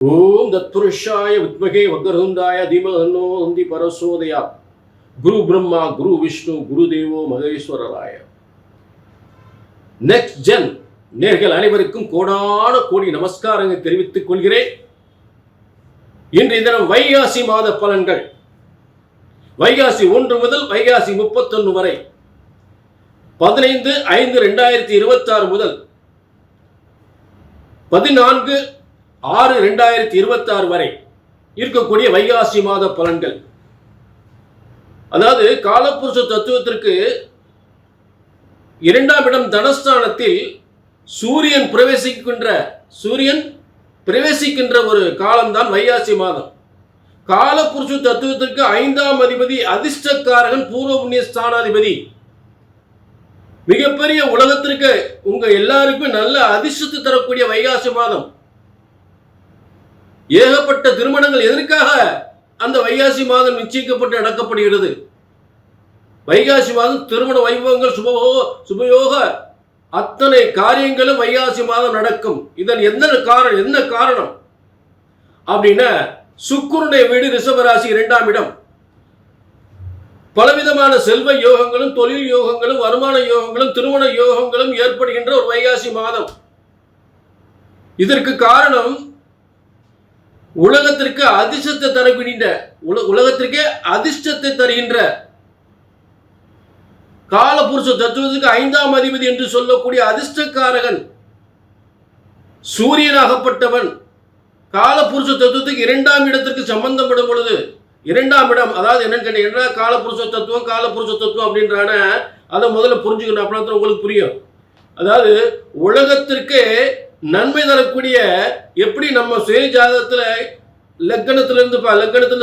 ஓம் தத்புருஷாய வித்மகே வக்ரதுண்டாய தீமஹன்னோ நந்தி பரசோதயா. குரு பிரம்மா குரு விஷ்ணு குரு தேவோ மகேஸ்வரராய. நெக்ஸ்ட் ஜென் நேர்கள் அனைவருக்கும் கோடான கோடி நமஸ்காரங்கள் தெரிவித்துக் கொள்கிறேன். இன்றைய தினம் வைகாசி மாத பலன்கள். வைகாசி 1 முதல் வைகாசி 31 வரை, 15/5/2026 முதல் 14/6/2026 வரை இருக்கக்கூடிய வைகாசி மாத பலன்கள். அதாவது காலபுருஷ தத்துவத்திற்கு 2ஆம் இடம் தனஸ்தானத்தில் சூரியன் பிரவேசிக்கின்ற ஒரு காலம்தான் வைகாசி மாதம். காலபுருஷ தத்துவத்திற்கு 5ஆம் அதிபதி அதிர்ஷ்டக்காரகன் பூர்வ புண்ணிய ஸ்தானாதிபதி. மிகப்பெரிய உலகத்திற்கு உங்க எல்லாருக்கும் நல்ல அதிர்ஷ்டத்தை தரக்கூடிய வைகாசி மாதம். ஏகப்பட்ட திருமணங்கள் எதற்காக அந்த வைகாசி மாதம் நிச்சயிக்கப்பட்டு நடக்கப்படுகிறது. வைகாசி மாதம் திருமண வைபவங்கள், சுபயோக அத்தனை காரியங்களும் வைகாசி மாதம் நடக்கும். இதன் என்ன காரணம் அப்படின்னா, சுக்கிரனுடைய வீடு ரிஷபராசி 2ஆம் இடம். பலவிதமான செல்வ யோகங்களும், தொழில் யோகங்களும், வருமான யோகங்களும், திருமண யோகங்களும் ஏற்படுகின்ற ஒரு வைகாசி மாதம். இதற்கு காரணம் உலகத்திற்கு அதிர்ஷ்டத்தை தருகின்ற காலபுருஷ தத்துவத்துக்கு 5ஆம் அதிபதி என்று சொல்லக்கூடிய அதிர்ஷ்டக்காரகன் சூரியனாகப்பட்டவன் காலபுருஷ தத்துவத்துக்கு 2ஆம் இடத்திற்கு சம்பந்தப்படும் பொழுது, 2ஆம் இடம் அதாவது என்னன்னு கேட்டீங்கன்னா, காலபுருஷ தத்துவம் அப்படின்றான அதை முதல்ல புரிஞ்சுக்கணும். அப்படின்னா உங்களுக்கு புரியும். அதாவது உலகத்திற்கு நன்மை தரக்கூடிய, எப்படி நம்ம சுய ஜாதகத்துல லக்னத்திலிருந்து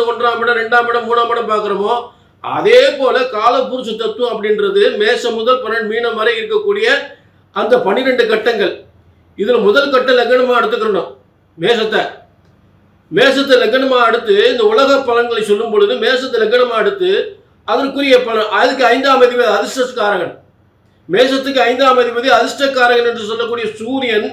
1ஆம் இடம் 2ஆம் இடம் 3ஆம் இடம் பார்க்கிறோமோ, அதே போல காலபுருஷ தத்துவம் அப்படின்றது மேஷம் முதல் 12 மீனம் வரை இருக்கக்கூடிய அந்த 12 கட்டங்கள். இதுல முதல் கட்ட லக்னமா எடுத்துக்கணும். மேஷத்தை லக்னமா அடுத்து இந்த உலக பலன்களை சொல்லும் பொழுது மேஷத்தை லக்னமா அடுத்து அதற்குரிய பலன், அதுக்கு 5ஆம் அதிபதி அதிர்ஷ்டக்காரகன். மேஷத்துக்கு 5ஆம் அதிபதி அதிர்ஷ்டக்காரகன் என்று சொல்லக்கூடிய சூரியன்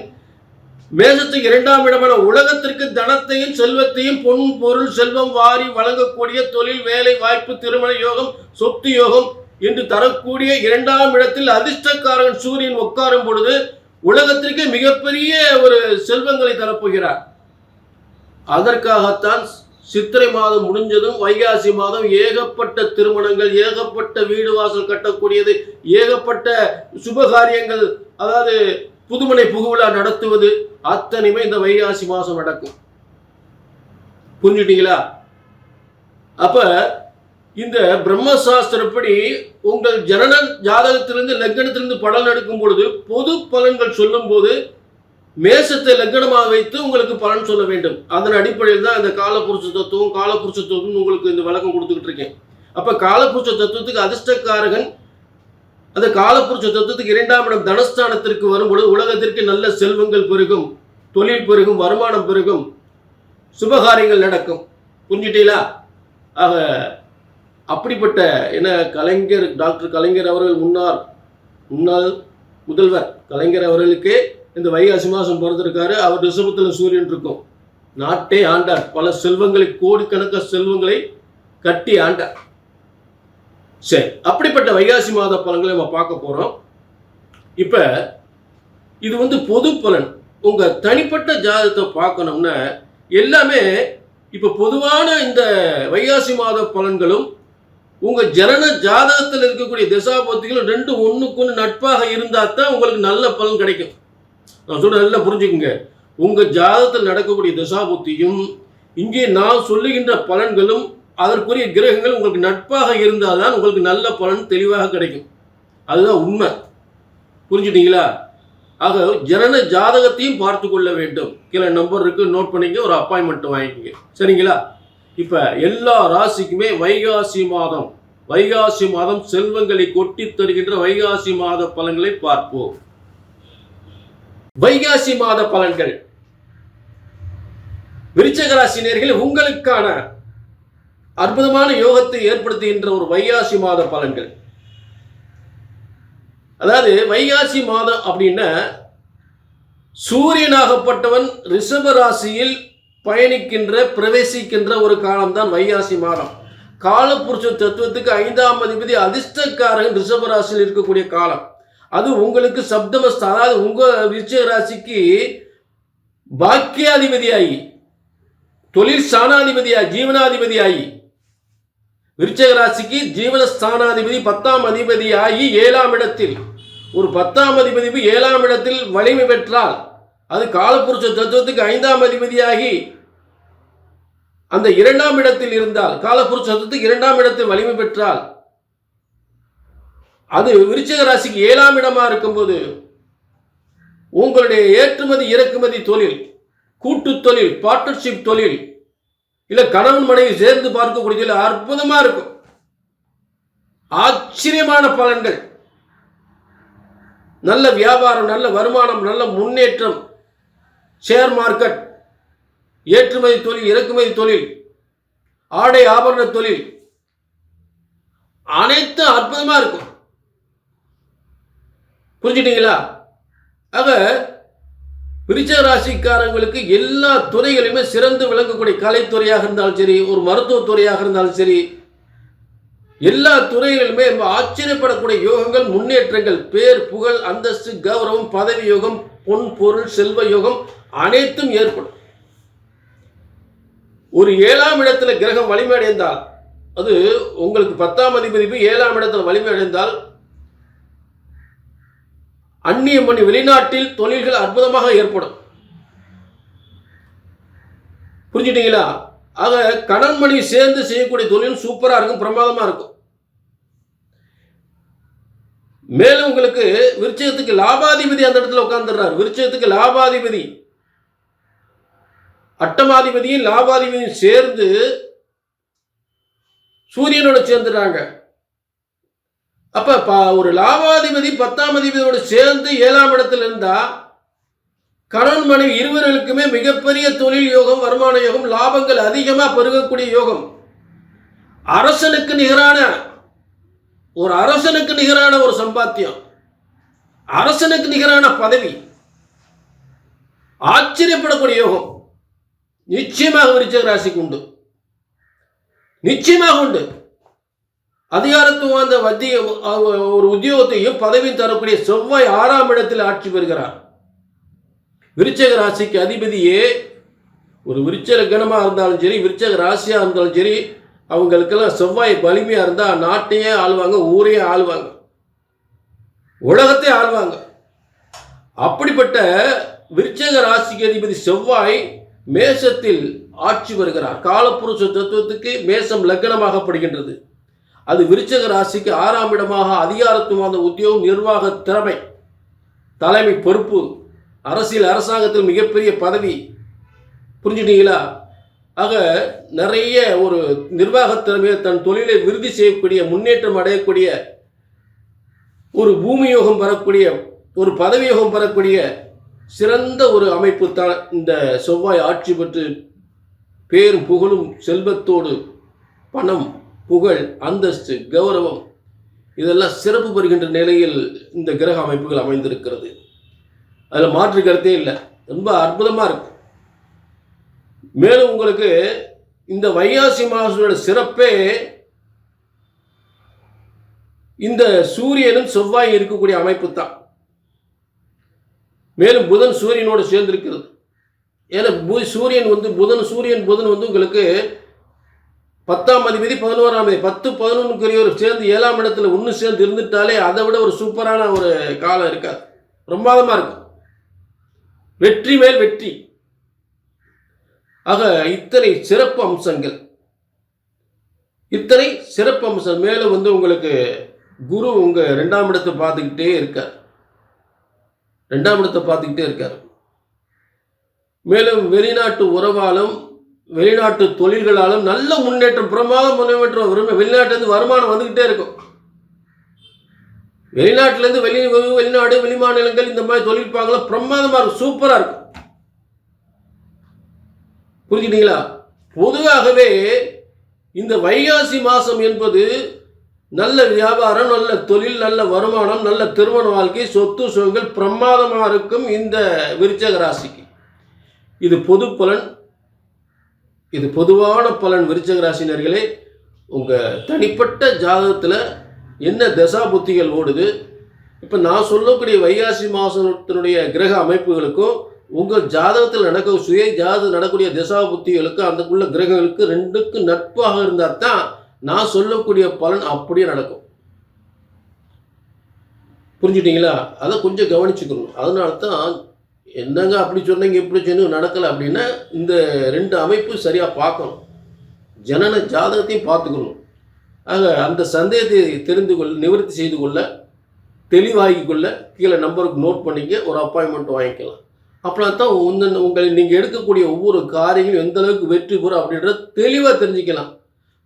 மேஷத்துக்கு 2ஆம் இடமான உலகத்திற்கு தனத்தையும் செல்வத்தையும், பொன் பொருள் செல்வம் வாரி வழங்கக்கூடிய தொழில், வேலை வாய்ப்பு, திருமண யோகம், சொத்து யோகம் என்று தரக்கூடிய 2ஆம் இடத்தில் அதிர்ஷ்டக்காரன் சூரியன் உட்காரும் பொழுது உலகத்திற்கு மிகப்பெரிய ஒரு செல்வங்களை தரப்போகிறார். அதற்காகத்தான் சித்திரை மாதம் முடிஞ்சதும் வைகாசி மாதம் ஏகப்பட்ட திருமணங்கள், ஏகப்பட்ட வீடு வாசல் கட்டக்கூடியது, ஏகப்பட்ட சுபகாரியங்கள், அதாவது புதுமனை புகுவிழா நடத்துவது அத்தனையுமே இந்த வைகாசி மாதம் நடக்கும். புரிஞ்சுட்டீங்களா? அப்ப இந்த பிரம்மசாஸ்திரப்படி உங்கள் ஜனன ஜாதகத்திலிருந்து லக்னத்திலிருந்து பலன் எடுக்கும் பொழுது, பொது பலன்கள் சொல்லும் போது மேஷத்தை லக்னமாக வைத்து உங்களுக்கு பலன் சொல்ல வேண்டும். அதன் அடிப்படையில் தான் இந்த காலபுருஷ தத்துவம் உங்களுக்கு இந்த விளக்கம் கொடுத்துக்கிட்டு இருக்கேன். அப்ப காலபுருஷ தத்துவத்துக்கு அதிர்ஷ்டக்காரகன் அந்த காலபுருஷ தத்துவத்துக்கு 2ஆம் இடம் தனஸ்தானத்திற்கு வரும்பொழுது உலகத்திற்கு நல்ல செல்வங்கள் பெருகும், தொழில் பெருகும், வருமானம் பெருகும், சுபகாரியங்கள் நடக்கும். புரிஞ்சுட்டீங்களா? ஆக அப்படிப்பட்ட டாக்டர் கலைஞர் அவர்கள் முன்னாள் முதல்வர் கலைஞர் அவர்களுக்கு இந்த வைகாசி மாதம் பிறந்திருக்காரு. அவர் ரிஷபத்தில் சூரியன் இருக்கும். நாட்டே ஆண்டார். பல செல்வங்களை, கோடிக்கணக்கான செல்வங்களை கட்டி ஆண்டார். சரி, அப்படிப்பட்ட வைகாசி மாத பலன்களை நம்ம பார்க்க போறோம். இப்ப இது பொது பலன். உங்க தனிப்பட்ட ஜாதகத்தை பார்க்கணும்னா எல்லாமே இப்ப பொதுவான இந்த வைகாசி மாத பலன்களும் உங்க ஜனன ஜாதகத்தில் இருக்கக்கூடிய திசாபுத்திகளும் 2 ஒண்ணுக்கு நட்பாக இருந்தா தான் உங்களுக்கு நல்ல பலன் கிடைக்கும். நான் சொல்ற நல்லா புரிஞ்சுக்குங்க. உங்க ஜாதகத்தில் நடக்கக்கூடிய திசாபுத்தியும் இங்கே நான் சொல்லுகின்ற பலன்களும் அதற்குரிய கிரகங்கள் உங்களுக்கு நட்பாக இருந்தால்தான் உங்களுக்கு நல்ல பலன் தெளிவாக கிடைக்கும். அதுதான் உண்மை. புரிஞ்சுட்டீங்களா? ஆக ஜனன ஜாதகத்தையும் பார்த்து கொள்ள வேண்டும். கீழே நம்பர் இருக்கு, நோட் பண்ணிக்க, ஒரு அப்பாயின்மெண்ட் வாங்கிக்கங்க. சரிங்களா? இப்ப எல்லா ராசிக்குமே வைகாசி மாதம் செல்வங்களை கொட்டி தருகின்ற வைகாசி மாத பலன்களை பார்ப்போம். வைகாசி மாத பலன்கள். விருச்சிக ராசினியர்கள் உங்களுக்கான அற்புதமான யோகத்தை ஏற்படுத்துகின்ற ஒரு வைகாசி மாத பலன்கள். அதாவது வைகாசி மாதம் அப்படின்னா சூரியனாகப்பட்டவன் ரிஷப ராசியில் பயணிக்கின்ற பிரவேசிக்கின்ற ஒரு காலம்தான் வைகாசி மாதம். காலபுருஷ தத்துவத்துக்கு 5ஆம் அதிபதி அதிர்ஷ்டக்காரன் ரிஷபராசியில் இருக்கக்கூடிய காலம். அது உங்களுக்கு சப்தமஸ்த, அதாவது உங்க விருச்சிக ராசிக்கு பாக்கியாதிபதியாகி, தொழில் ஸ்தானாதிபதியாகி, ஜீவனாதிபதியாகி, விருச்சிக ராசிக்கு ஜீவனஸ்தானாதிபதி 10ஆம் அதிபதியாகி 7ஆம் இடத்தில், ஒரு 10ஆம் அதிபதி 7ஆம் இடத்தில் வலிமை பெற்றால் அது காலபுருஷ தத்துவத்துக்கு 5ஆம் அதிபதியாகி அந்த 2ஆம் இடத்தில் இருந்தால், காலபுருஷ தத்துவத்துக்கு 2ஆம் இடத்தில் வலிமை பெற்றால் அது விருச்சிக ராசிக்கு 7ஆம் இடமா இருக்கும்போது உங்களுடைய ஏற்றுமதி இறக்குமதி தொழில், கூட்டு தொழில், பார்ட்னர்ஷிப் தொழில், இல்ல கணவன் மனைவி சேர்ந்து பார்க்கக்கூடிய அற்புதமா இருக்கும். ஆச்சரியமான பலன்கள், நல்ல வியாபாரம், நல்ல வருமானம், நல்ல முன்னேற்றம், ஷேர் மார்க்கெட், ஏற்றுமதி தொழில், இறக்குமதி தொழில், ஆடை ஆபரண தொழில், அனைத்தும் அற்புதமா இருக்கும். புரிஞ்சுட்டீங்களா? ஆக விருச்சிக ராசிக்காரங்களுக்கு எல்லா துறைகளிலுமே சிறந்து விளங்கக்கூடிய, கலைத்துறையாக இருந்தாலும் சரி, ஒரு மருத்துவத்துறையாக இருந்தாலும் சரி, எல்லா துறைகளிலுமே ஆச்சரியப்படக்கூடிய யோகங்கள், முன்னேற்றங்கள், பேர், புகழ், அந்தஸ்து, கௌரவம், பதவி யோகம், பொன் பொருள், செல்வ யோகம் அனைத்தும் ஏற்படும். ஒரு 7ஆம் இடத்துல கிரகம் வலிமை அடைந்தால், அது உங்களுக்கு 10ஆம் அதிபதி 7ஆம் இடத்துல வலிமை அடைந்தால் அந்நிய மணி, வெளிநாட்டில் தொழில்கள் அற்புதமாக ஏற்படும். புரிஞ்சுட்டீங்களா? ஆக கணவன் மனைவி சேர்ந்து செய்யக்கூடிய தொழில் சூப்பரா இருக்கும், பிரமாதமா இருக்கும். மேலும் உங்களுக்கு விருச்சிகத்துக்கு லாபாதிபதி அந்த இடத்துல உட்கார்ந்துடுறார். விருச்சிகத்துக்கு லாபாதிபதி, அட்டமாதிபதியும் லாபாதிபதியும் சேர்ந்து சூரியனோட சேர்ந்துடுறாங்க. அப்ப ஒரு லாபாதிபதி 10ஆம் அதிபதியோடு சேர்ந்து 7ஆம் இடத்துல இருந்தா கணவன் மனைவி இருவர்களுக்குமே மிகப்பெரிய தொழில் யோகம், வருமான யோகம், லாபங்கள் அதிகமா பெருகக்கூடிய யோகம். அரசனுக்கு நிகரான ஒரு சம்பாத்தியம், அரசனுக்கு நிகரான பதவி, ஆச்சரியப்படக்கூடிய யோகம் நிச்சயமாக விருச்சிக ராசிக்கு உண்டு, நிச்சயமாக உண்டு. அதிகாரத்துவம் அந்த ஒரு உத்தியோகத்தையும் பதவியும் தரக்கூடிய செவ்வாய் 6ஆம் இடத்தில் ஆட்சி பெறுகிறார். விருச்சிக ராசிக்கு அதிபதியே ஒரு விருச்சிக கணமா இருந்தாலும் சரி, விருச்சிக ராசியா இருந்தாலும் சரி, அவங்களுக்கெல்லாம் செவ்வாய் வலிமையா இருந்தா நாட்டையே ஆளுவாங்க, ஊரையே ஆளுவாங்க, உலகத்தை ஆளுவாங்க. அப்படிப்பட்ட விருச்சிக ராசிக்கு அதிபதி செவ்வாய் மேசத்தில் ஆட்சி வருகிறார். காலபுருஷ தத்துவத்துக்கு மேசம் லக்னமாகப்படுகின்றது. அது விருச்சிக ராசிக்கு 6ஆம் இடமாக அதிகாரத்துவமான உத்தியோகம், நிர்வாக திறமை, தலைமை பொறுப்பு, அரசியல் அரசாங்கத்தில் மிகப்பெரிய பதவி. புரிஞ்சுட்டீங்களா? ஆக நிறைய ஒரு நிர்வாக திறமையை, தன் தொழிலை விருத்தி செய்யக்கூடிய, முன்னேற்றம் அடையக்கூடிய, ஒரு பூமி யோகம் பெறக்கூடிய, ஒரு பதவி யோகம் பெறக்கூடிய சிறந்த ஒரு அமைப்பு தான் இந்த செவ்வாய் ஆட்சி பெற்று பேரும் புகழும் செல்வத்தோடு பணம், புகழ், அந்தஸ்து, கௌரவம் இதெல்லாம் சிறப்பு பெறுகின்ற நிலையில் இந்த கிரக அமைப்புகள் அமைந்திருக்கிறது. அதில் மாற்று கருத்தே இல்லை. ரொம்ப அற்புதமாக இருக்கு. மேலும் உங்களுக்கு இந்த வைகாசி மாதத்தோட சிறப்பே இந்த சூரியனும் செவ்வாயும் இருக்கக்கூடிய அமைப்பு தான். மேலும் புதன் சூரியனோடு சேர்ந்திருக்கிறது. ஏன்னா சூரியன் புதன் உங்களுக்கு 10ஆம் அதிபதி 11ஆம் அதிபதி 10, 11 சேர்ந்து 7ஆம் இடத்துல ஒன்று சேர்ந்து இருந்துட்டாலே அதை விட ஒரு சூப்பரான ஒரு காலம் இருக்காது. பிரமாதமாக இருக்கும். வெற்றி மேல் வெற்றி. ஆக இத்தனை சிறப்பு அம்சங்கள், மேலும் உங்களுக்கு குரு உங்க 2ஆம் இடத்தை பார்த்துக்கிட்டே இருக்கார். மேலும் வெளிநாட்டு உறவாலும் வெளிநாட்டு தொழில்களாலும் நல்ல முன்னேற்றம், பிரமாதம் முன்னேற்றம். வெளிநாட்டிலேருந்து வருமானம் வந்துகிட்டே இருக்கும். வெளிநாட்டிலேருந்து வெளிநாடு, வெளிமாநிலங்கள் இந்த மாதிரி தொழில் பார்க்கலாம், பிரமாதமாக இருக்கும், சூப்பராக இருக்கும். புரிஞ்சுட்டீங்களா? பொதுவாகவே இந்த வைகாசி மாதம் என்பது நல்ல வியாபாரம், நல்ல தொழில், நல்ல வருமானம், நல்ல திருமண வாழ்க்கை, சொத்து சுகங்கள் பிரமாதமாக இருக்கும் இந்த விருச்சிக ராசிக்கு. இது பொது பலன். இது பொதுவான பலன். விருச்சிக ராசினர்களே, உங்கள் தனிப்பட்ட ஜாதகத்தில் என்ன தசா புத்திகள் ஓடுது, இப்போ நான் சொல்லக்கூடிய வைகாசி மாதத்தினுடைய கிரக அமைப்புகளுக்கும் உங்கள் ஜாதகத்தில் சுய ஜாதகம் நடக்கக்கூடிய தசா புத்திகளுக்கும் அந்தக்குள்ள கிரகங்களுக்கு ரெண்டுக்கும் நட்பாக இருந்தால் தான் நான் சொல்லக்கூடிய பலன் அப்படியே நடக்கும். புரிஞ்சுட்டீங்களா? அதை கொஞ்சம் கவனிச்சுக்கணும். அதனால தான் என்னங்க அப்படி சொன்னீங்க இப்படி சொன்னீங்க நடக்கலை அப்படின்னா இந்த ரெண்டு அமைப்பு சரியாக பார்க்கணும். ஜனன ஜாதகத்தையும் பார்த்துக்கணும். ஆக அந்த சந்தேகத்தை நிவர்த்தி செய்து கொள்ள, தெளிவாகி கொள்ள கீழே நம்பருக்கு நோட் பண்ணிக்க, ஒரு அப்பாயின்மெண்ட் வாங்கிக்கலாம். அப்படின்னா தான் உங்களை நீங்கள் எடுக்கக்கூடிய ஒவ்வொரு காரியங்களும் எந்த அளவுக்கு வெற்றி பெறும் அப்படின்றத தெளிவாக தெரிஞ்சுக்கலாம்.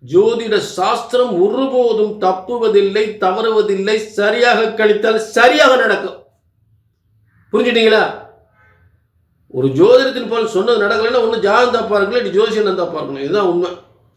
ஜோதிட சாஸ்திரம் ஒருபோதும் தப்புவதில்லை, தவறுவதில்லை. சரியாக கணித்தால் சரியாக நடக்கும். புரிஞ்சுட்டீங்களா? ஒரு ஜோதிடத்தின் பலன் சொன்னது நடக்கலைன்னா ஒன்று ஜாதகம் தப்பா இருக்கல, ஜோசியம் தப்பா இருக்கணும். இதுதான் உண்மை.